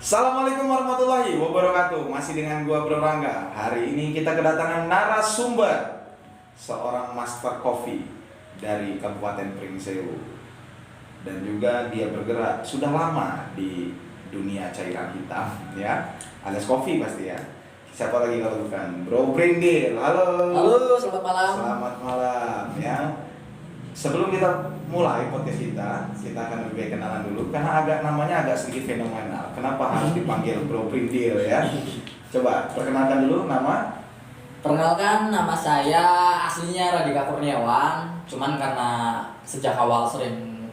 Assalamualaikum warahmatullahi wabarakatuh. Masih dengan gua Bro Rangga. Hari ini kita kedatangan narasumber, seorang master coffee dari Kabupaten Pringsewu. Dan juga dia bergerak sudah lama di dunia cairan hitam, ya. Alias kopi pasti ya. Siapa lagi kalau bukan Bro Brindil. Halo. Halo, selamat malam. Selamat malam, ya. Sebelum kita mulai podcast kita akan lebih kenalan dulu karena namanya agak sedikit fenomenal. Kenapa harus dipanggil Bro Brindil ya? Coba perkenalkan dulu nama. Perkenalkan, nama saya aslinya Radika Kurniawan. Cuman karena sejak awal sering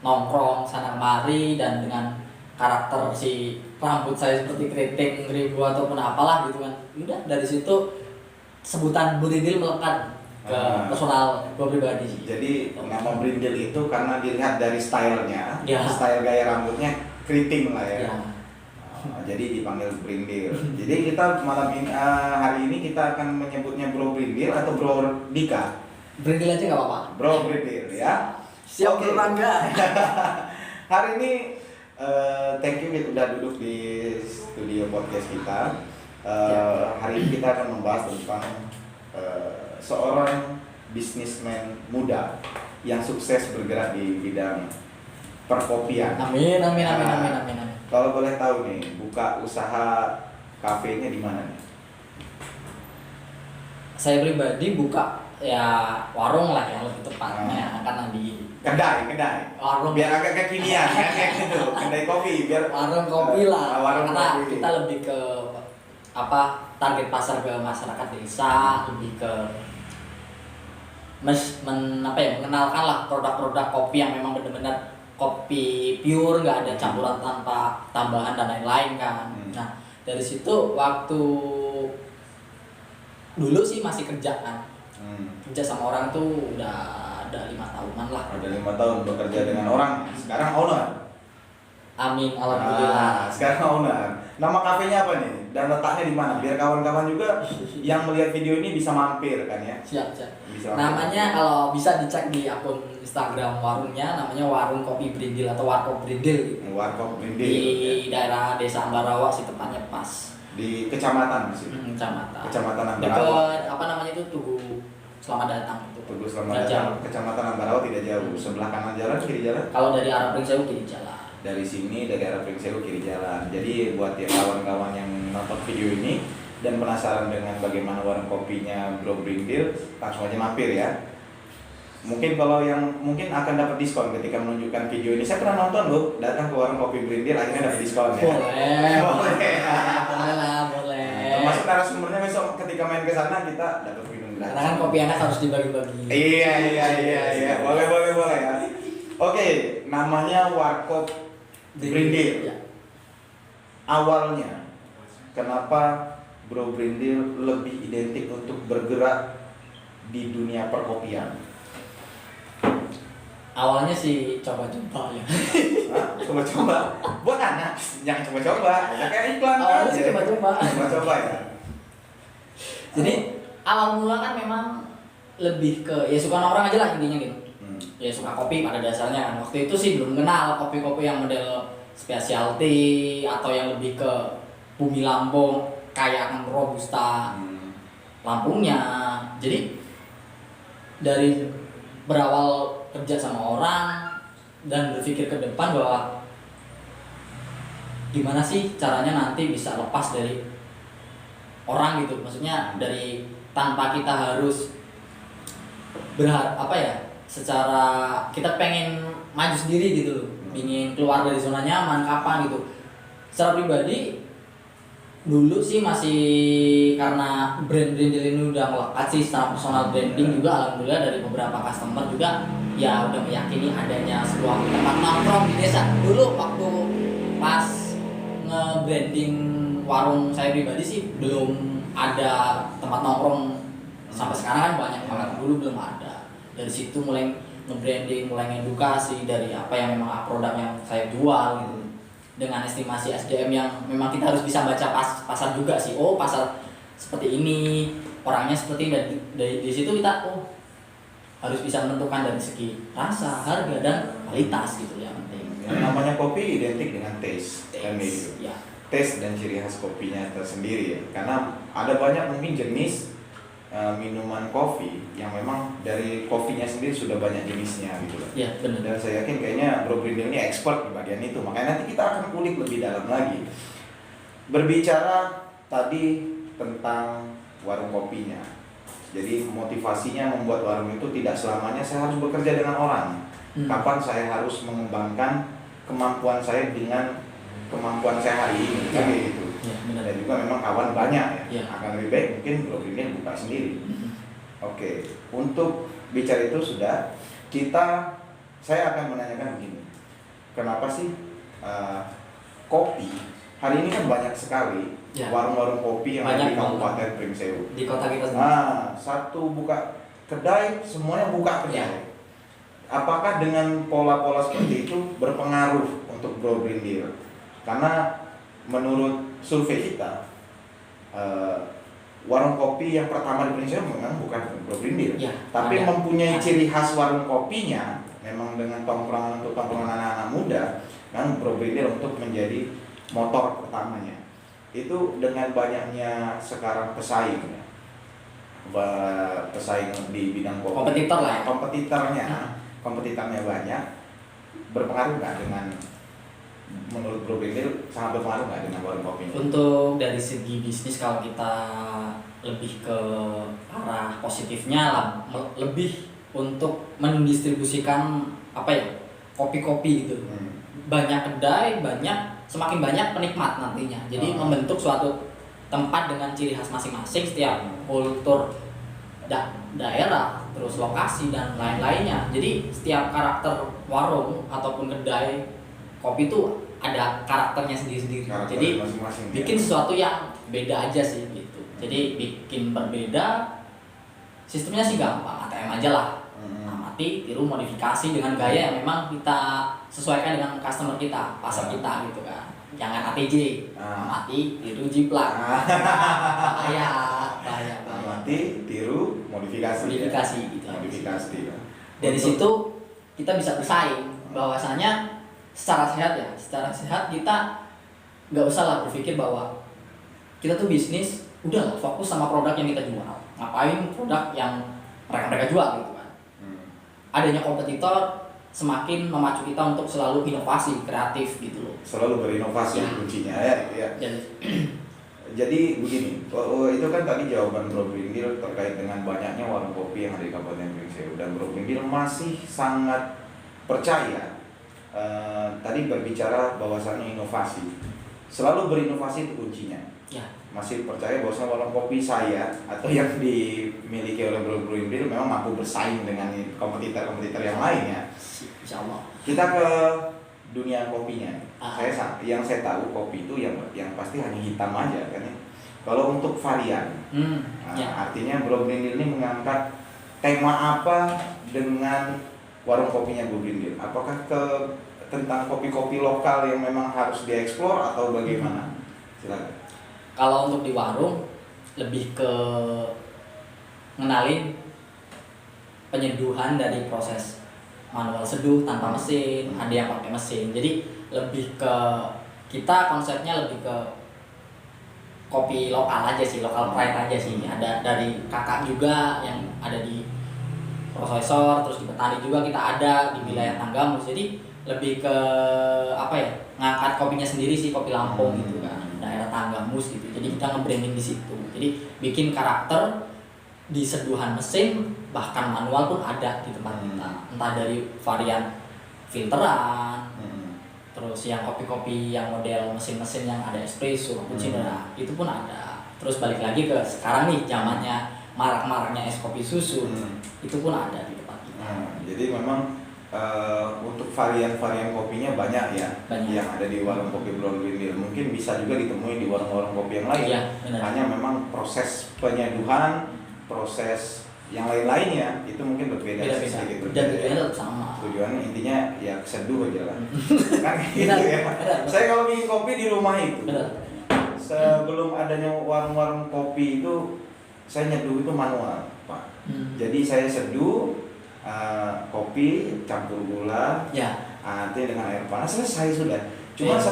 nongkrong sana kemari dan dengan karakter si rambut saya seperti keriting, ribu ataupun apalah gitu kan. Udah dari situ sebutan Brindil melekat ke personal gue pribadi. Jadi nama Brindil itu karena dilihat dari stylenya, ya. Style gaya rambutnya keriting lah ya. Ya. Jadi dipanggil Brindil. Jadi kita malam ini hari ini kita akan menyebutnya Bro Brindil atau Bro Dika. Brindil aja nggak apa-apa. Bro Brindil ya. Siap Oke. Rangga. Hari ini thank you udah duduk di studio podcast kita. Hari ini kita akan membahas tentang seorang bisnismen muda yang sukses bergerak di bidang perkopian. Amin. Kalau boleh tahu nih, buka usaha kafenya di mana nih? Saya pribadi buka ya warung lah yang lebih tepatnya karena di Kedai. warung Biar agak kekinian ya kayak gitu. Kedai kopi biar warung kopi lah warung karena kopi. kita lebih ke target pasar ke masyarakat desa, lebih ke mengenalkan lah produk-produk kopi yang memang benar-benar kopi pure, nggak ada campuran tanpa tambahan dan lain-lain kan. Nah dari situ waktu dulu sih masih kerja kan, kerja sama orang tuh udah ada 5 tahunan lah. Udah 5 tahun bekerja dengan orang, sekarang owner. Amin, alhamdulillah. Sekarang owner. Nama kafenya apa nih? Dan letaknya di mana? Biar kawan-kawan juga yang melihat video ini bisa mampir kan ya. Siap. Bisa Namanya kalau bisa dicek di akun Instagram warungnya, namanya Warung Kopi Brindil atau Warkop Brindil gitu. Warkop Brindil Di ya. daerah Desa Ambarawa sih tepatnya pas. Di kecamatan sih. Kecamatan. Kecamatan Ambarawa. Dekat apa namanya itu Tugu Selamat Datang itu. Tugu Selamat Datang. Kecamatan Ambarawa tidak jauh. Sebelah kanan jalan, kiri jalan. Kalau dari arah Pringsewu kiri jalan. Dari sini dari arah Pringsewu kiri jalan. Jadi buat ya kawan-kawan yang nonton video ini dan penasaran dengan bagaimana warung kopinya Bro Brindil, langsung aja mampir ya. Mungkin kalau yang mungkin akan dapat diskon ketika menunjukkan video ini. Saya pernah nonton loh, datang ke warung kopi Brindil akhirnya dapat diskon ya. Boleh. Termasuk narasumbernya besok ketika main ke sana kita dapat minum gratis. Karena kan kopi enak harus dibagi-bagi. Iya. Boleh ya. Oke, namanya Warkop Brindil. Ya. Awalnya kenapa Bro Brindil lebih identik untuk bergerak di dunia perkopian? Awalnya sih coba-coba ya. Coba-coba. Buat anak, jangan coba-coba. Ya kayak iklan kan. Awalnya sih coba-coba. Coba-coba ya. Jadi awal mula kan memang lebih ke ya suka orang aja lah intinya gitu. Ya suka kopi pada dasarnya kan. Waktu itu sih belum kenal kopi-kopi yang model specialty atau yang lebih ke bumi Lampung kayak kan robusta Lampungnya. Jadi dari berawal kerja sama orang dan berpikir ke depan bahwa gimana sih caranya nanti bisa lepas dari orang gitu. Maksudnya dari tanpa kita harus secara kita pengen maju sendiri gitu loh, ingin keluar dari zona nyaman kapan gitu. Secara pribadi dulu sih masih karena brand Brindil ini udah melekat sih secara personal branding juga, alhamdulillah dari beberapa customer juga ya udah meyakini adanya sebuah tempat nongkrong di desa. Dulu waktu pas nge-branding warung saya pribadi sih belum ada tempat nongkrong, sampai sekarang kan banyak banget, dulu belum ada. Dari situ mulai nge-branding, mulai ngedukasi dari apa yang memang produk yang saya jual gitu. Dengan estimasi SDM yang memang kita harus bisa baca pasar juga sih. Oh, pasar seperti ini, orangnya seperti ini. Dari situ kita harus bisa menentukan dari segi rasa, harga dan kualitas gitu ya penting. Yang namanya kopi identik dengan taste, kan gitu. Ya. Taste dan ciri khas kopinya tersendiri ya. Karena ada banyak mungkin jenis minuman kopi yang memang dari kopinya sendiri sudah banyak jenisnya gitu loh. Ya, benar. Dan saya yakin kayaknya Bro Brindil ini expert di bagian itu. Makanya nanti kita akan kulik lebih dalam lagi. Berbicara tadi tentang warung kopinya. Jadi motivasinya membuat warung itu tidak selamanya saya harus bekerja dengan orang. Kapan saya harus mengembangkan kemampuan saya dengan kemampuan saya hari ini, kan gitu. Ya, benar. Dan juga memang kawan banyak ya. Ya. Akan lebih baik mungkin Bro Brindil buka sendiri. Oke, untuk bicara itu sudah, saya akan menanyakan begini. Kenapa sih kopi hari ini kan banyak sekali Ya. warung-warung kopi yang ada Banyak di Kabupaten Pringsewu. Di kota kita sendiri. Nah, satu buka kedai, semuanya buka kedai. Ya. Apakah dengan pola-pola seperti itu berpengaruh untuk Bro Brindil? Karena menurut survei kita, warung kopi yang pertama di Pringsewu memang bukan Bro Brindil, Ya, tapi ada. mempunyai ciri khas warung kopinya, memang dengan tongkrongan untuk tongkrongan anak-anak muda, kan Bro Brindil untuk menjadi motor pertamanya. Itu dengan banyaknya sekarang pesaing ya. Pesaing di bidang kopi, Kompetitor lah ya. kompetitornya banyak, berpengaruh nggak dengan, menurut Bro Brindil sangat berpengaruh nggak dengan warung kopinya? Untuk dari segi bisnis, kalau kita lebih ke arah positifnya lah, lebih untuk mendistribusikan apa ya, kopi-kopi gitu. Banyak kedai, semakin banyak penikmat nantinya. Jadi membentuk suatu tempat dengan ciri khas masing-masing, setiap kultur daerah, terus lokasi dan lain-lainnya. Jadi setiap karakter warung ataupun kedai kopi itu ada karakternya sendiri-sendiri. Karakter Jadi masing-masing, bikin ya. sesuatu yang beda aja sih gitu. Jadi bikin berbeda. Sistemnya sih gampang, ATM aja lah. Amati, tiru, modifikasi dengan gaya yang memang kita sesuaikan dengan customer kita, pasar kita gitu kan. Jangan ATJ, amati, tiru, jiplak. Bahaya. Amati, tiru, modifikasi. Modifikasi gitu. Modifikasi. Dari situ kita bisa bersaing. Bahwasanya secara sehat kita nggak usah lah berpikir bahwa kita tuh bisnis udah fokus sama produk yang kita jual. Ngapain produk yang mereka jual gitu kan. Adanya kompetitor semakin memacu kita untuk selalu inovasi, kreatif gitu loh. Selalu berinovasi Ya. kuncinya ya. Jadi begini, itu kan tadi jawaban Bro Brindil terkait dengan banyaknya warung kopi yang ada di Kabupaten Pringsewu, dan Bro Brindil masih sangat percaya. Tadi berbicara bahwasannya inovasi, selalu berinovasi itu kuncinya. Ya. Masih percaya bahwa warung kopi saya atau yang dimiliki oleh Bro Brindil memang mampu bersaing dengan kompetitor yang lainnya. Insya Allah. Kita ke dunia kopinya. Ah. Yang saya tahu kopi itu yang pasti hanya hitam aja kan ya. Kalau untuk varian, Ya. artinya Bro Brindil ini mengangkat tema apa dengan warung kopinya Bro Brindil? Apakah tentang kopi-kopi lokal yang memang harus dieksplor atau bagaimana? Silakan. Kalau untuk di warung lebih ke ngenalin penyeduhan dari proses manual seduh tanpa mesin, ada yang pakai mesin. Jadi lebih ke kita konsepnya lebih ke kopi lokal aja sih, lokal pride aja sih. Ada dari kakak juga yang ada di prosesor, terus di petani juga kita ada di wilayah Tanggamus. Jadi lebih ke apa ya, ngangkat kopinya sendiri sih, kopi Lampung gitu kan, daerah Tanggamus gitu. Jadi kita nge-branding di situ. Jadi bikin karakter di seduhan mesin, bahkan manual pun ada di tempat kita. Entah dari varian filteran, terus yang kopi-kopi yang model mesin-mesin yang ada espresso, cappuccino, itu pun ada. Terus balik lagi ke sekarang nih, zamannya marak-maraknya es kopi susu, itu pun ada di tempat kita. Jadi memang untuk varian-varian kopinya banyak ya, yang ada di warung kopi Bro Brindil. Mungkin bisa juga ditemui di warung-warung kopi yang lain. Iya, benar. Hanya memang proses penyeduhan, proses yang lain-lainnya itu mungkin berbeda sedikit Dan berbeda. tujuannya tetap sama. Tujuannya intinya ya seduh aja lah. Kan gitu ya. Saya kalau bikin kopi di rumah itu, sebelum adanya warung-warung kopi itu, saya nyeduh itu manual, Pak. Jadi saya seduh kopi campur gula, ya, teh dengan air panas, selesai sudah. Cuma Iya,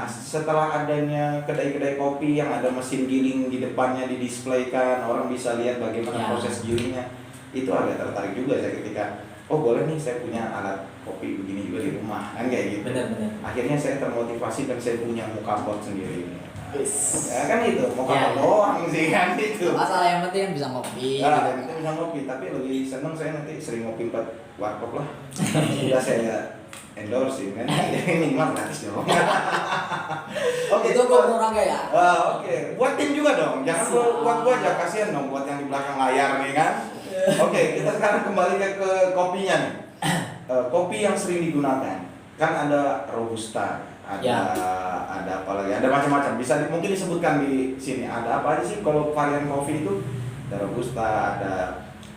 setelah adanya kedai-kedai kopi yang ada mesin giling di depannya didisplaykan, orang bisa lihat bagaimana Ya. proses gilingnya. Itu agak tertarik juga saya ketika, oh boleh nih saya punya alat kopi begini juga di rumah, kan kayak gitu. Benar-benar. Akhirnya saya termotivasi dan saya punya muka pot sendiri. Wis. Ya kan itu, muka Ya, pot ya. doang sih kan itu. Masalah yang penting bisa ngopi. Nah, itu bisa ngopi, tapi lebih seneng saya nanti sering ngopi 4 warkop lah. Sudah saya endorse kan, ini mah gratis dong. Oke, Itu gue orang ya. Oke, buat tim juga dong, jangan buat gua aja, kasihan dong buat yang di belakang layar nih kan. Oke, kita sekarang kembali ke kopinya nih. Kopi yang sering digunakan, kan ada robusta, ada apa lagi, ada macam-macam. Bisa mungkin disebutkan di sini. Ada apa aja sih kalau varian kopi itu? Ada robusta, ada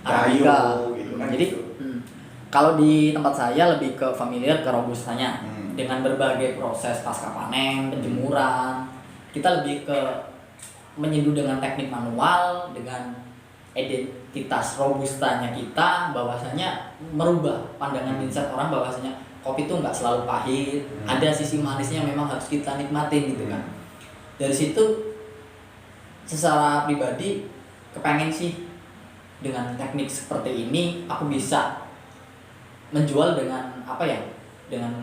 Arabica gitu kan. Jadi gitu. kalau di tempat saya lebih ke familiar ke robustanya Hmm. dengan berbagai proses pasca panen, penjemuran. Kita lebih ke menyeduh dengan teknik manual, dengan identitas robustanya kita, bahwasanya merubah pandangan mindset orang bahwasanya kopi itu nggak selalu pahit, ada sisi manisnya memang harus kita nikmatin gitu kan. Dari situ secara pribadi kepengen sih dengan teknik seperti ini aku bisa menjual dengan apa ya, dengan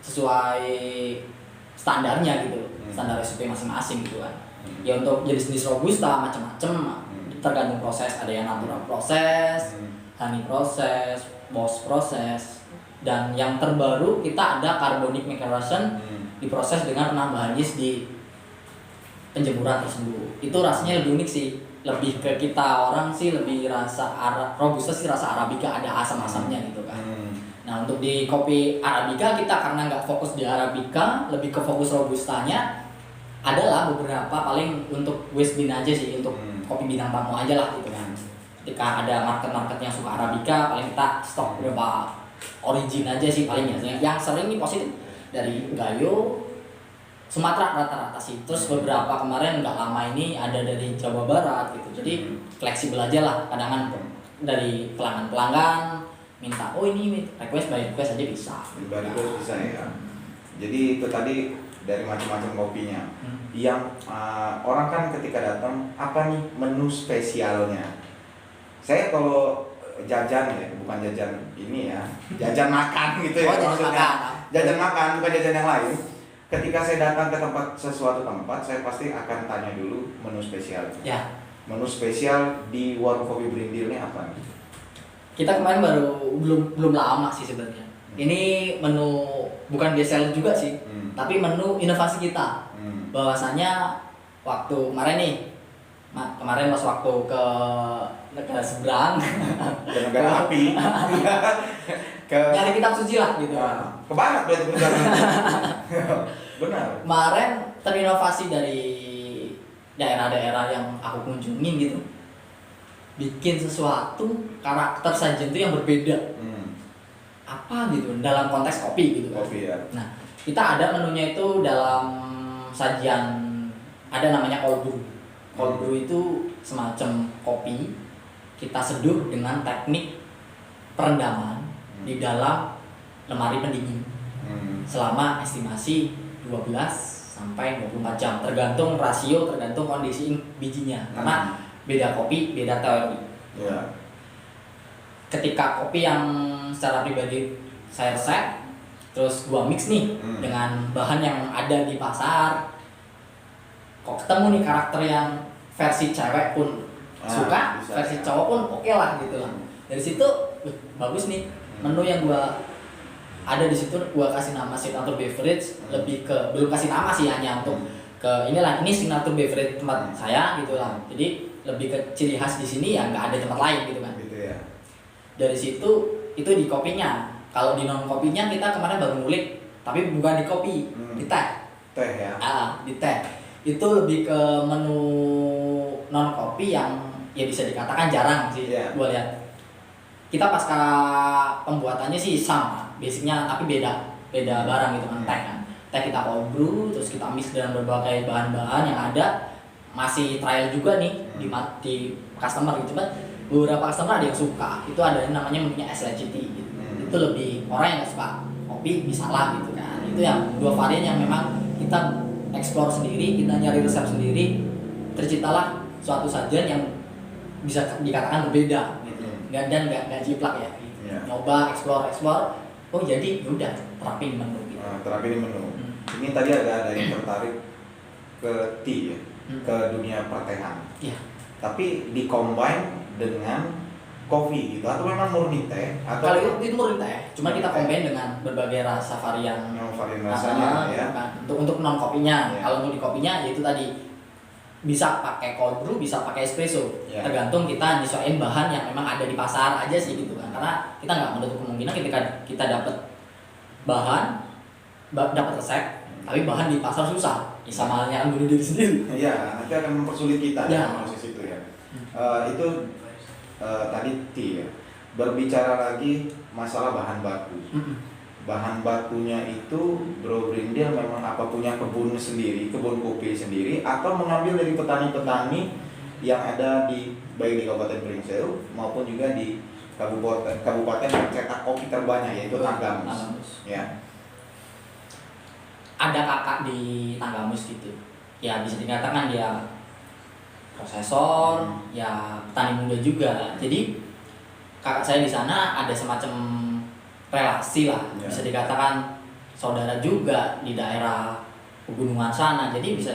sesuai standarnya gitu, standar SOP masing-masing gitu kan. Ya untuk jenis-jenis robusta macam-macam, tergantung proses, ada yang natural proses, honey proses, boss proses, dan yang terbaru kita ada carbonic maceration, diproses dengan penambahan yeast di penjemuran tersebut. Itu rasanya lebih unik sih, lebih ke kita orang sih lebih rasa robusta sih rasa arabica, ada asam-asamnya gitu kan. Nah untuk di kopi arabica kita karena nggak fokus di arabica, lebih ke fokus robustanya. Adalah beberapa paling untuk West Bean aja sih, untuk kopi bintang tamu aja lah gitu kan. Ketika ada market-market yang suka arabica, paling kita stok beberapa origin aja sih paling ya. Yang sering nih positif dari Gayo, Sumatera rata-rata sih. Terus beberapa kemarin nggak lama ini ada dari Jawa Barat gitu. Jadi fleksibel aja lah. Kadang dari pelanggan-pelanggan minta, oh ini request by request aja bisa. By request bisa ya. Jadi itu tadi dari macam-macam kopinya. Yang orang kan ketika datang, apa nih menu spesialnya? Saya kalau jajan ya, bukan jajan ini ya, jajan makan gitu ya. Oh, jajan makan. Jajan makan, bukan jajan yang lain. Ketika saya datang ke suatu tempat, saya pasti akan tanya dulu menu spesialnya. Ya. Menu spesial di warung kopi Berindil ini apa nih? Kita kemarin belum lama sih sebenarnya. Ini menu bukan best seller juga sih, tapi menu inovasi kita. Bahwasanya waktu kemarin nih, kemarin pas waktu ke negara seberang, Ke negara api, nyari kitab suci lah gitu. ke barat berarti perjalanan. Benar. Kemarin terinovasi dari daerah-daerah yang aku kunjungin gitu, bikin sesuatu karakter sajian itu yang berbeda. Apa gitu dalam konteks kopi gitu kan. Kopi ya. Nah, kita ada menunya itu dalam sajian, ada namanya cold brew. Cold brew itu semacam kopi kita seduh dengan teknik perendaman di dalam lemari pendingin selama estimasi 12 sampai 24 jam, tergantung rasio, tergantung kondisi bijinya. Karena beda kopi, beda teori. Ya. Ketika kopi yang secara pribadi saya resep, terus gua mix nih dengan bahan yang ada di pasar, kok ketemu nih karakter yang versi cewek pun suka, bisa, versi ya. cowok pun oke lah gitu lah. Dari situ bagus nih menu yang gua ada di situ, gua kasih nama signature beverage, lebih ke belum kasih nama sih, hanya untuk ke inilah, ini signature beverage tempat saya gitu lah. Jadi lebih ke ciri khas di sini ya nggak ada tempat lain gitu kan. Gitu ya. Dari situ itu di kopinya. Kalau di non kopinya kita kemarin baru ngulik, tapi bukan di kopi, di teh. Teh ya. Di teh. Itu lebih ke menu non kopi yang ya bisa dikatakan jarang sih. Gua lihat. Kita pasca pembuatannya sih sama, basicnya tapi beda barang gitu kan, teh kan. Teh kita cold brew, terus kita mix dengan berbagai bahan-bahan yang ada. Masih trial juga nih di customer gitu kan. Beberapa customer ada yang suka, itu ada yang namanya menunya SLGT gitu. Itu itu lebih orang yang nggak suka kopi bisa lah gitu kan. Itu yang 2 varian yang memang kita explore sendiri, kita nyari resep sendiri, terciptalah suatu sajian yang bisa dikatakan berbeda gitu. Nggak jiplak ya gitu. Nyoba explore, oh jadi udah terapin di menu gitu. Terapin di menu. Ini tadi ada yang tertarik ke tea ya, ke dunia pertehan. Iya. Tapi di-combine dengan kopi gitu, atau memang murni teh? Atau Kalau itu murni teh, cuma kita combine dengan berbagai rasa varian. Varian rasanya ya. Untuk non kopinya, Ya. kalau untuk di kopinya yaitu tadi bisa pakai cold brew, bisa pakai espresso. Ya. Tergantung kita nyesuaiin bahan yang memang ada di pasar aja sih gitu kan. Karena kita nggak menutup kemungkinan ketika kita dapat bahan, dapat resep, tapi bahan di pasar susah. Ya sama halnya kan bunuh diri sendiri. Iya, nanti akan mempersulit kita Ya. ya proses itu ya. Itu tadi tea ya. Berbicara lagi masalah bahan baku. Bahan bakunya itu Bro Brindil memang apa punya kebun sendiri, kebun kopi sendiri, atau mengambil dari petani-petani yang ada di baik di Kabupaten Pringsewu maupun juga di kabupaten yang cetak kopi terbanyak yaitu Tanggamus. Ya. Ada kakak di Tanggamus gitu. Ya bisa dikatakan dia prosesor, ya petani muda juga. Jadi kakak saya di sana ada semacam relasi lah, bisa dikatakan saudara juga di daerah pegunungan sana. Jadi bisa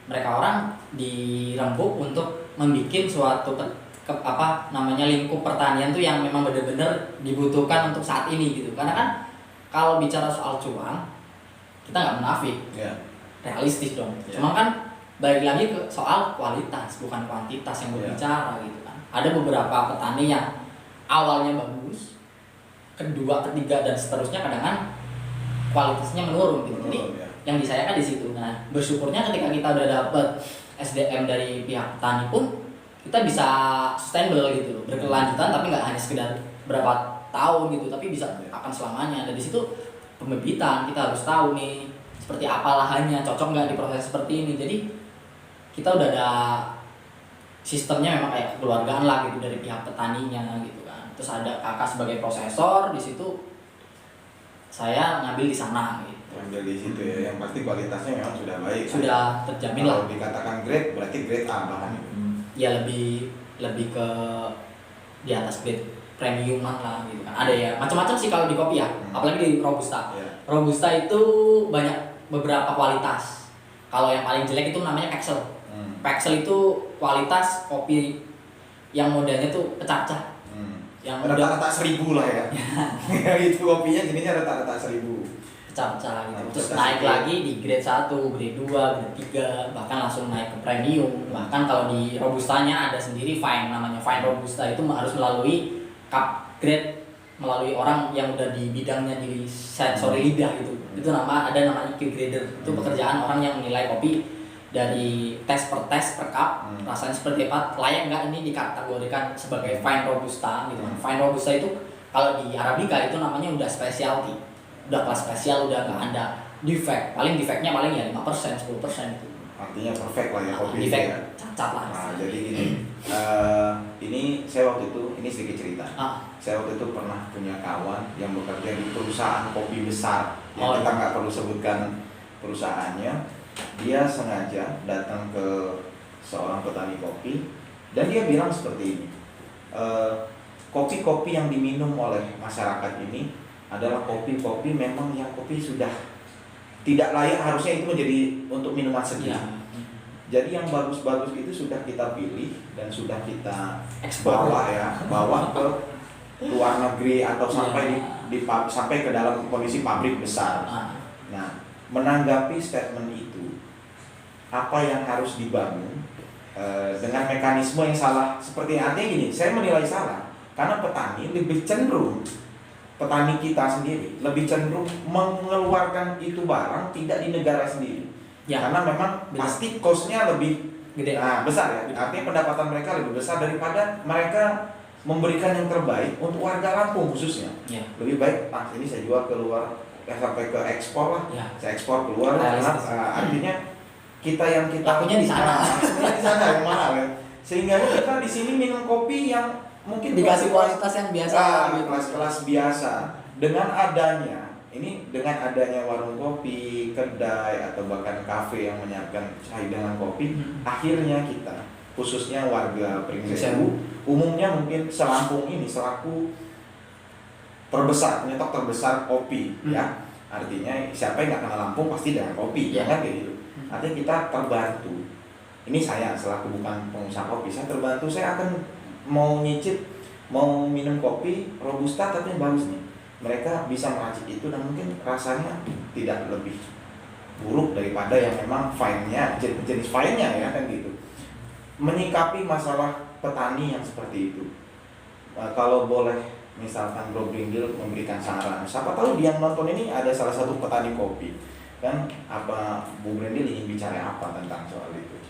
mereka orang dirembuk untuk membuat suatu lingkup pertanian tuh yang memang benar-benar dibutuhkan untuk saat ini gitu. Karena kan kalau bicara soal cuan, kita nggak munafik, realistis dong. Cuma kan balik lagi ke soal kualitas bukan kuantitas yang berbicara gitu kan. Ada beberapa petani yang awalnya bagus, kedua, ketiga dan seterusnya kadang-kadang kualitasnya menurun gitu. Jadi yang disayangkan di situ. Nah, bersyukurnya ketika kita udah dapet SDM dari pihak petani pun kita bisa sustainable gitu loh, berkelanjutan tapi nggak hanya sekedar berapa tahun gitu, tapi bisa akan selamanya. Dan di situ pembibitan kita harus tahu nih seperti apa lahannya, cocok nggak di proses seperti ini. Jadi kita udah ada sistemnya memang kayak kekeluargaan lah gitu dari pihak petaninya gitu kan. Terus ada kakak sebagai prosesor di situ, saya ngambil di sana gitu. Ngambil di situ ya, yang pasti kualitasnya memang sudah baik. Sudah terjamin lah. Kalau dikatakan grade berarti grade A bahan itu. Ya lebih ke di atas grade premiuman lah gitu kan. Ada ya macam-macam sih kalau di kopi ya, apalagi di robusta. Robusta itu banyak beberapa kualitas. Kalau yang paling jelek itu namanya Pexel. Pexel itu kualitas kopi yang modelnya tuh pecah-pecah. Yang rata-rata 1000 lah ya. Itu kopinya jenisnya rata-rata 1000. Pecah-pecah gitu. Terus naik lagi di grade 1, grade 2, grade 3, bahkan langsung naik ke premium. Bahkan kalau di robustanya ada sendiri fine, namanya fine robusta, itu harus melalui cup grade, melalui orang yang udah di bidangnya di sensori lidah gitu. Itu ada nama EQ grader. Itu pekerjaan orang yang menilai kopi dari tes per cup, rasanya seperti apa, layak nggak ini dikategorikan sebagai fine robusta gitu kan. Fine robusta itu kalau di Arabica itu namanya udah specialty, udah kelas spesial, udah nggak ada defect, paling defectnya paling ya 5%, 10% itu. Artinya perfect lah ya kopi defect ya. cacat lah. Nah, jadi gini, ini saya waktu itu, ini sedikit cerita. Saya waktu itu pernah punya kawan yang bekerja di perusahaan kopi besar, yang kita nggak perlu sebutkan perusahaannya. Dia sengaja datang ke seorang petani kopi dan dia bilang seperti ini, kopi-kopi yang diminum oleh masyarakat ini adalah kopi-kopi memang yang kopi sudah tidak layak harusnya itu menjadi untuk minuman segar. Jadi yang bagus-bagus itu sudah kita pilih dan sudah kita bawa ke luar negeri atau sampai ke dalam kondisi pabrik besar. Nah, menanggapi statement itu, apa yang harus dibangun dengan mekanisme yang salah seperti artinya gini, saya menilai salah karena petani lebih cenderung, petani kita sendiri lebih cenderung mengeluarkan itu barang tidak di negara sendiri karena memang pasti cost-nya lebih gede, besar ya, artinya pendapatan mereka lebih besar daripada mereka memberikan yang terbaik untuk warga Lampung khususnya. Lebih baik ini saya jual keluar sampai ke ekspor lah, saya ekspor keluar karena artinya kita lakunya di sana, yang mahal ya. Sehingga kita di sini minum kopi yang mungkin dikasih kualitas yang biasa gitu. kelas-kelas biasa. Dengan adanya warung kopi, kedai atau bahkan kafe yang menyiapkan cai dengan kopi, akhirnya kita khususnya warga Pringsewu umumnya mungkin selampung ini selaku penyetok terbesar kopi ya. Artinya siapa yang nggak kenal Lampung pasti dengan kopi, ya kan kayak gitu. Artinya kita terbantu. Ini saya selaku bukan pengusaha kopi, saya terbantu. Saya akan mau minum kopi robusta tapi yang bagus nih. Mereka bisa meracik itu dan mungkin rasanya tidak lebih buruk daripada yang memang fine-nya, jenis fine-nya ya kan gitu. Menyikapi masalah petani yang seperti itu. Kalau boleh misalkan Bro Brindil memberikan saran, siapa tahu dia nonton ini ada salah satu petani kopi. Kan apa Bu Brindil ingin bicara apa tentang soal itu?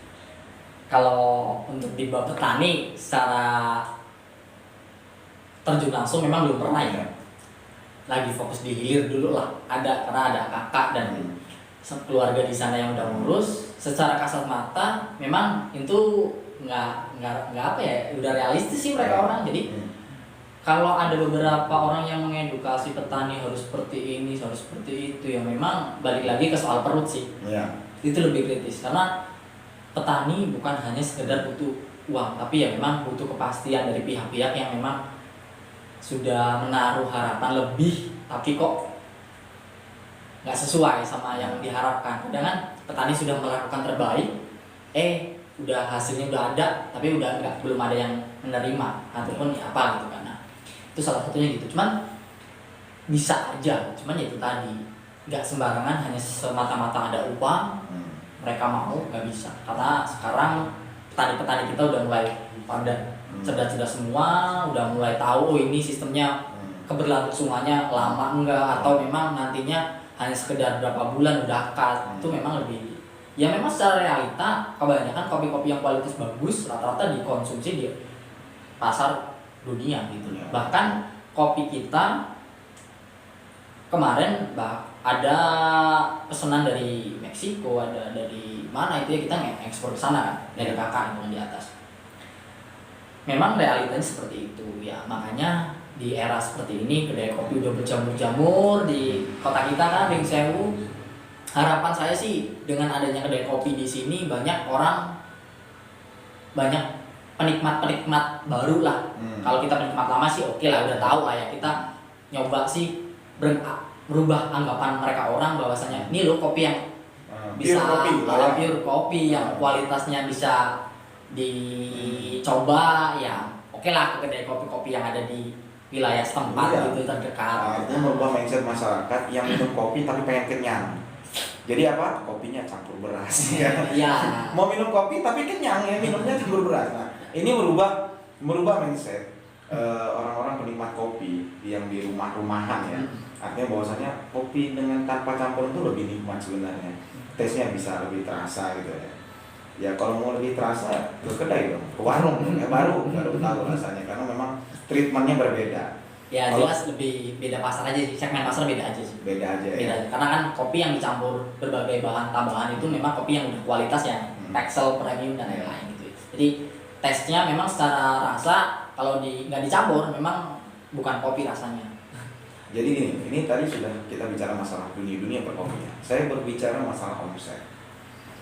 Kalau untuk di bab petani secara terjun langsung memang belum pernah ya. Lagi fokus di hilir dulu lah. Karena ada kakak dan keluarga di sana yang udah ngurus. Secara kasat mata memang itu nggak apa ya, udah realistis sih mereka orang. Jadi kalau ada beberapa orang yang mengedukasi petani harus seperti ini, harus seperti itu, ya memang balik lagi ke soal perut sih. Itu lebih kritis karena petani bukan hanya sekedar butuh uang, tapi ya memang butuh kepastian dari pihak-pihak yang memang sudah menaruh harapan lebih, tapi kok nggak sesuai sama yang diharapkan. Kadang kan petani sudah melakukan terbaik, udah hasilnya udah ada, tapi belum ada yang menerima ataupun apa gitu kan. Nah, itu salah satunya gitu. Cuman bisa aja, cuman ya itu tadi nggak sembarangan hanya semata-mata ada uang mereka mau, nggak bisa. Karena sekarang petani-petani kita udah mulai pada cerdas-cerdas semua, udah mulai tahu ini sistemnya keberlangsungannya lama enggak atau memang nantinya hanya sekedar berapa bulan udah cut. Itu memang lebih ya memang secara realita kebanyakan kopi-kopi yang kualitas bagus rata-rata dikonsumsi di pasar dunia gitu. Bahkan kopi kita kemarin ada pesanan dari Meksiko, ada dari mana itu ya, kita ekspor ke sana kan, dari kakak itu di atas. Memang realitanya seperti itu ya, makanya di era seperti ini kedai kopi udah berjamur-jamur di kota kita kan, Pringsewu. Harapan saya sih dengan adanya kedai kopi di sini banyak penikmat baru lah. Kalau kita penikmat lama sih oke lah, udah tahu lah ya, kita nyoba sih merubah anggapan mereka orang bahwasanya ini loh kopi yang bisa pure kopi yang kualitasnya bisa dicoba ya, oke lah ke kedai kopi-kopi yang ada di wilayah setempat gitu terdekat. Artinya merubah mindset masyarakat yang minum kopi tapi pengen kenyang. Jadi apa? Kopinya campur beras ya. Iya. Mau minum kopi tapi kenyang ya, minumnya campur beras. Nah, ini merubah mindset orang-orang penikmat kopi yang di rumah-rumahan ya. Artinya bahwasanya kopi dengan tanpa campur itu lebih nikmat sebenarnya. Tesnya bisa lebih terasa gitu ya. Ya kalau mau lebih terasa ke kedai dong, ke warung ya, baru tahu rasanya karena memang treatmentnya berbeda. Ya jelas lebih beda pasar aja sih, segmen pasar beda aja sih. Beda aja ya. Karena kan kopi yang dicampur berbagai bahan tambahan itu memang kopi yang udah kualitas yang Texel, premium dan lain-lain gitu. Jadi tesnya memang secara rasa kalau nggak dicampur memang bukan kopi rasanya. Jadi gini, ini tadi sudah kita bicara masalah dunia perkopian. Saya berbicara masalah omset.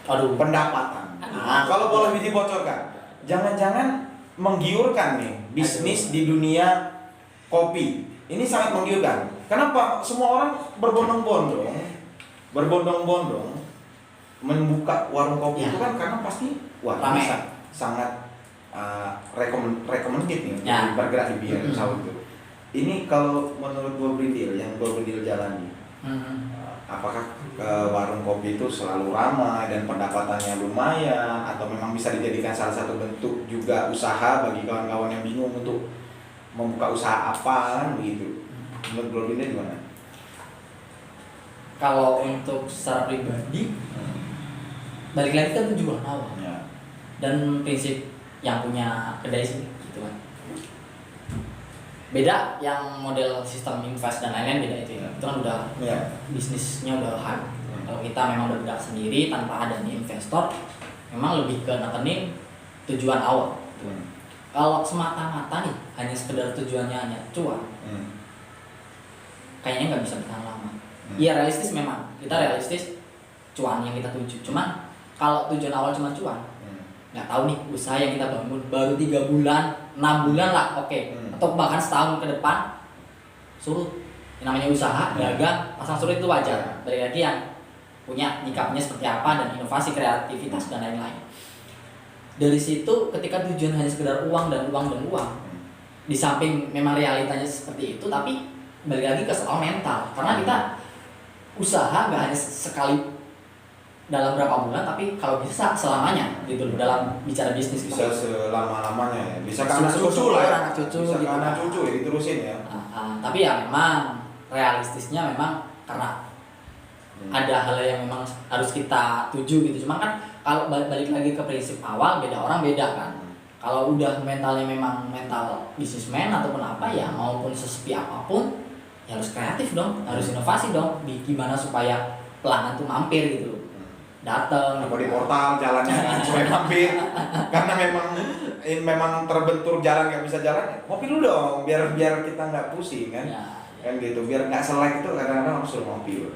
Pendapatan. Nah, kalau boleh dibocorkan, jangan-jangan menggiurkan nih bisnis di dunia kopi. Ini sangat menggiurkan. Kenapa? Semua orang berbondong-bondong membuka warung kopi itu kan karena pasti bisa sangat recommended nih bergerak di bidang usaha itu. Ini kalau menurut Bro Brindil yang Bro Brindil jalani, apakah warung kopi itu selalu ramai dan pendapatannya lumayan atau memang bisa dijadikan salah satu bentuk juga usaha bagi kawan-kawan yang bingung untuk membuka usaha apa kan begitu? Menurut Bro Brindil gimana? Kalau untuk secara pribadi, balik lagi kan tujuan awal dan prinsip yang punya kedai sih gitu kan. Beda yang model sistem invest dan lain-lain beda itu ya. Itu kan udah bisnisnya udah hard. Kalau kita memang udah bergerak sendiri tanpa adanya investor, memang lebih ke nekenin tujuan awal. Kalau semata-mata nih hanya sekedar tujuannya hanya cuan, kayaknya nggak bisa bertahan lama. Iya realistis memang, kita realistis cuan yang kita tuju. Cuman kalau tujuan awal cuma cuan, nggak tahu nih usaha yang kita bangun baru 3 bulan, 6 bulan lah, oke. Atau bahkan setahun ke depan surut. Yang namanya usaha, dagang, pasang surut itu wajar. Balik lagi yang punya nyikapnya seperti apa dan inovasi, kreativitas dan lain-lain. Dari situ ketika tujuan hanya sekedar uang dan uang dan uang, di samping memang realitanya seperti itu, tapi balik lagi ke soal mental. Karena kita usaha nggak hanya sekali dalam berapa bulan, tapi kalau bisa selamanya gitu loh dalam bicara bisnis. Bisa selama-lamanya ya. Bisa ke anak cucu lah ya. Anak cucu bisa gitu ke anak kan. cucu ya diterusin ya. Tapi ya memang realistisnya memang karena ada hal yang memang harus kita tuju gitu. Cuma kan kalau balik lagi ke prinsip awal, beda orang beda kan. Kalau udah mentalnya memang mental bisnismen ataupun apa ya, maupun sesepi apapun ya harus kreatif dong, harus inovasi dong. Gimana supaya pelanggan tuh mampir gitu loh, datang. Apa di portal jalannya supaya mampir. Karena memang terbentur jalan nggak bisa jalan, ngopi dulu dong biar kita nggak pusing kan. Ya. Kan gitu, biar nggak selek itu kadang-kadang harus suruh ngopi loh.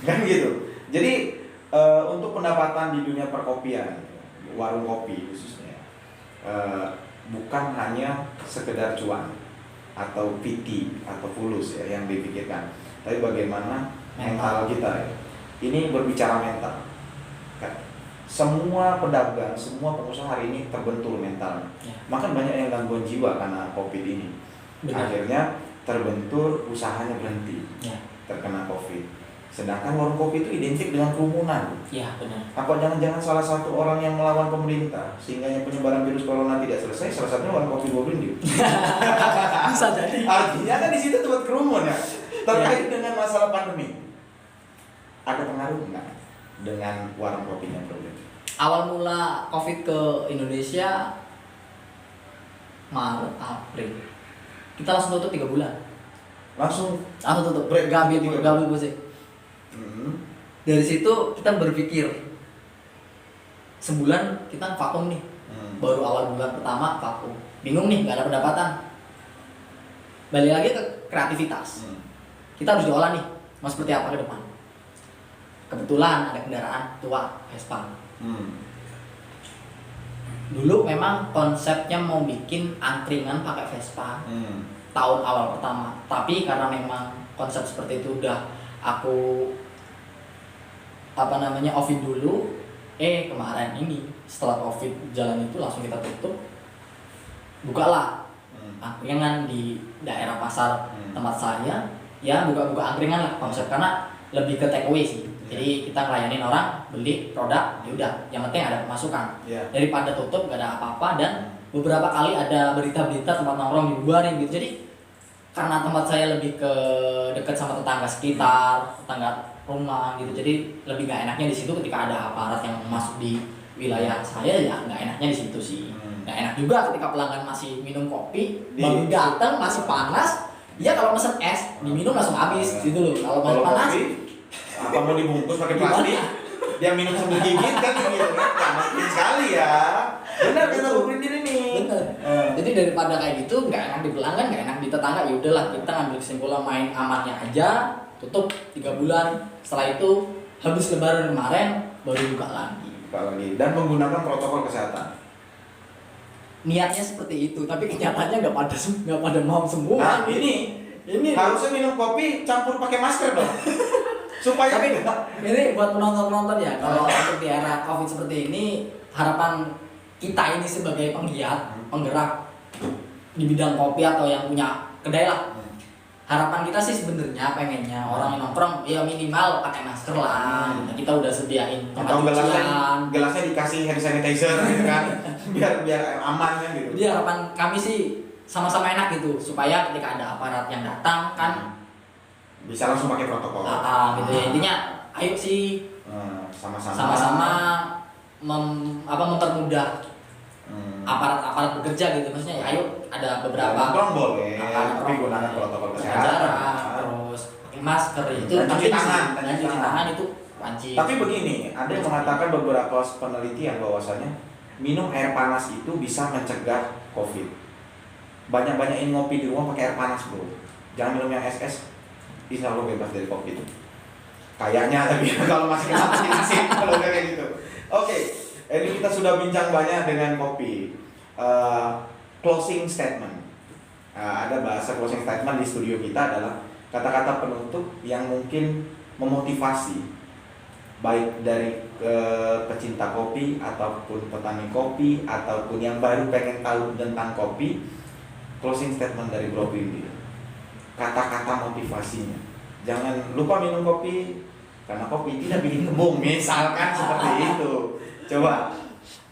Kan gitu. Jadi untuk pendapatan di dunia perkopian, warung kopi khususnya, bukan hanya sekedar cuan atau PT atau fulus ya yang dipikirkan, tapi bagaimana mental kita ya. Ini berbicara mental. Kan? Semua pedagang, semua pengusaha hari ini terbentur mental. Ya. Maka banyak yang gangguan jiwa karena COVID ini. Benar. Akhirnya terbentur, usahanya berhenti, Ya. terkena COVID. Sedangkan warung kopi itu identik dengan kerumunan. Ya benar. Apa jangan-jangan salah satu orang yang melawan pemerintah sehingga penyebaran virus corona tidak selesai, salah satunya warung kopi Bobrindi. Bisa jadi. Artinya kan di situ tempat kerumun ya. Terkait dengan masalah pandemi, ada pengaruh nggak dengan warung kopinya problem? Awal mula COVID ke Indonesia Maret, April. Kita langsung tutup 3 bulan. Langsung Tutup. Break Gabil 3 bulan. musik. Dari situ kita berpikir sebulan kita vakum nih. Baru awal bulan pertama vakum. Bingung nih, nggak ada pendapatan. Balik lagi ke kreativitas. Kita harus jualan nih. Mau seperti apa ke depan? Kebetulan ada kendaraan tua Vespa. Dulu memang konsepnya mau bikin angkringan pakai Vespa. Tahun awal pertama. Tapi karena memang konsep seperti itu udah aku offin dulu. Kemarin ini setelah COVID jalan itu langsung kita tutup. Bukalah angkringan di daerah pasar tempat saya. Ya buka angkringan lah konsep, karena lebih ke take away sih. Jadi kita ngelayanin orang beli produk, ya udah, yang penting ada pemasukan. Daripada tutup gak ada apa-apa. Dan beberapa kali ada berita-berita tempat nongkrong dibubarin gitu. Jadi karena tempat saya lebih ke dekat sama tetangga sekitar, tetangga rumah gitu. Jadi lebih gak enaknya di situ ketika ada aparat yang masuk di wilayah saya, ya gak enaknya di situ sih. Gak enak juga ketika pelanggan masih minum kopi, baru datang masih panas. Ya kalau pesen es diminum langsung habis gitu loh. Kalau masih panas, kopi, apa mau dibungkus pakai plastik? Dia minum sambil gigit kan gitu kan? Mungkin sekali ya. Benar kata Bu Brindin ini. bener. Jadi daripada kayak gitu, nggak enak di pelanggan, nggak enak di tetangga, ya udahlah kita ngambil kesimpulan main amannya aja, tutup 3 bulan. Setelah itu habis lebaran kemarin baru buka lagi. Dan menggunakan protokol kesehatan. Niatnya seperti itu, tapi kenyataannya nggak pada mau semua. Nah, ini harusnya minum kopi campur pakai masker dong. Supaya Tapi ini buat penonton-penonton ya, kalau untuk di era COVID seperti ini, harapan kita ini sebagai penggerak di bidang kopi atau yang punya kedai lah. Harapan kita sih sebenarnya pengennya orang yang nongkrong ya minimal pakai masker lah. Kita udah sediain tempat atau cucian. gelasnya dikasih hand sanitizer gitu kan. biar aman kan gitu. Jadi harapan kami sih sama-sama enak gitu, supaya ketika ada aparat yang datang kan bisa langsung pakai protokol. gitu ya. Intinya ayo sih sama-sama mempermudah aparat bekerja gitu. Maksudnya ya ayo ada beberapa nongkrong boleh, tapi gunakan protokol kesehatan. jarak, terus pakai masker itu Dan cuci tangan, dan cuci tangan itu wajib. Tapi begini, ada yang mengatakan beberapa penelitian bahwasanya minum air panas itu bisa mencegah COVID. Banyak-banyakin ngopi di rumah pakai air panas bro. Jangan minum yang es-es. Insya Allah bebas dari COVID itu. Kayaknya tapi kalau masih sih kalau udah kayak gitu. Oke, ini kita sudah bincang banyak dengan kopi. Closing statement. Ada bahasa closing statement di studio kita adalah kata-kata penutup yang mungkin memotivasi baik dari pecinta kopi ataupun petani kopi ataupun yang baru pengen tahu tentang kopi. Closing statement dari Bro Bindi. Kata-kata motivasinya. Jangan lupa minum kopi karena kopi tidak bikin kembung, misalkan seperti itu. Coba.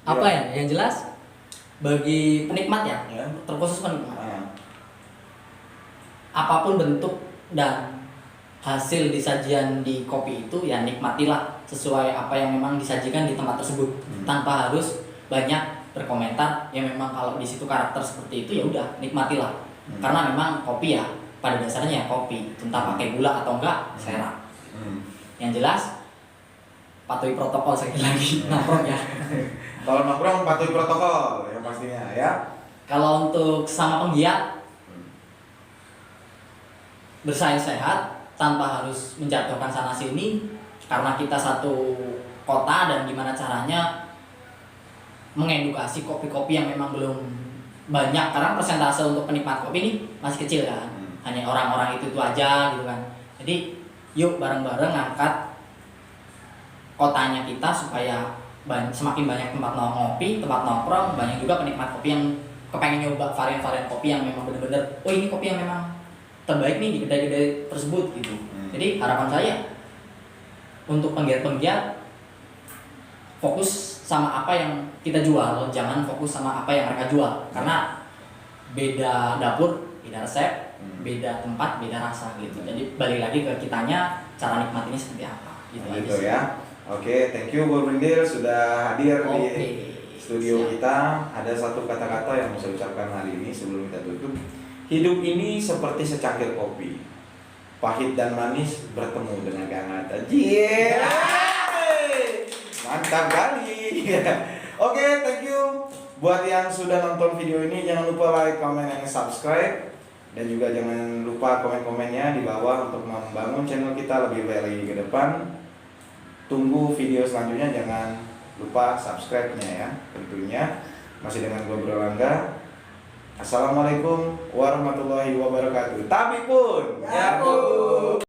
Apa ya? Yang jelas bagi penikmat ya, terkhusus penikmat. Apapun bentuk dan hasil disajian di kopi itu ya nikmatilah sesuai apa yang memang disajikan di tempat tersebut, tanpa harus banyak berkomentar. Ya memang kalau di situ karakter seperti itu ya udah nikmatilah. Karena memang kopi ya pada dasarnya ya kopi, entah pakai gula atau enggak selera. Yang jelas patuhi protokol sekali lagi nongkrong ya. Kalau nongkrong patuhi protokol ya pastinya ya. Kalau untuk sama penggiat bersaing sehat tanpa harus menjatuhkan sana sini, karena kita satu kota dan gimana caranya mengedukasi kopi-kopi yang memang belum banyak, karena persentase untuk penikmat kopi ini masih kecil kan, hanya orang-orang itu aja gitu kan. Jadi yuk bareng-bareng ngangkat kotanya kita supaya semakin banyak tempat ngopi, tempat nongkrong, banyak juga penikmat kopi yang kepengen nyoba varian-varian kopi yang memang bener-bener, oh ini kopi yang memang terbaik nih di kedai-kedai tersebut gitu. Jadi harapan saya untuk penggiat-penggiat fokus sama apa yang kita jual, jangan fokus sama apa yang mereka jual, karena beda dapur, beda resep, beda tempat, beda rasa gitu. Jadi balik lagi ke kitanya, cara nikmatinya seperti apa gitu ya. Oke, thank you Bu Brindil sudah hadir di studio kita. Ada satu kata-kata yang mau saya ucapkan hari ini sebelum kita tutup. Hidup ini seperti secangkir kopi, pahit dan manis bertemu dengan kehangatan. Mantap kali. Oke, thank you buat yang sudah nonton video ini. Jangan lupa like, comment, dan subscribe, dan juga jangan lupa komen-komennya di bawah untuk membangun channel kita lebih baik lagi ke depan. Tunggu video selanjutnya, jangan lupa subscribe-nya ya. Tentunya masih dengan gue Bro Rangga. Assalamualaikum warahmatullahi wabarakatuh. Tapi pun ya pun.